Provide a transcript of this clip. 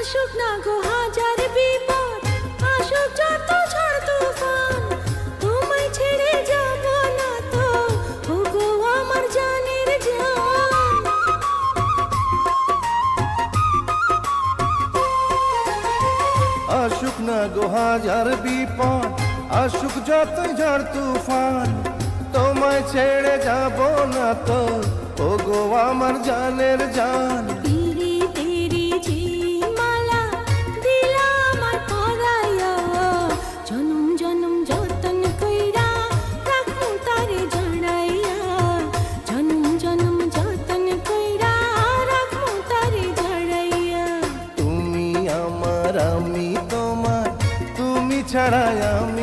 আসুক না গো হাজার বিপদ, আসুক যত ঝড় তুফান, তোমায় ছেড়ে যাব না তো ওগো আমার জানের জান। আসুক না গো হাজার বিপদ, আসুক যত ঝড় তুফান, তোমায় ছেড়ে যাব না তো ওগো আমার জানের জান। তেরি তেরি যে মালা দিলা আমার পরায়া, জনম জনম যতন কইরা রাখমু তারে জড়াইয়া, জনম জনম যতন কইরা রাখমু তারে জড়াইয়া। তুমি আমার আমি তোমার, তুমি ছাড়া আমি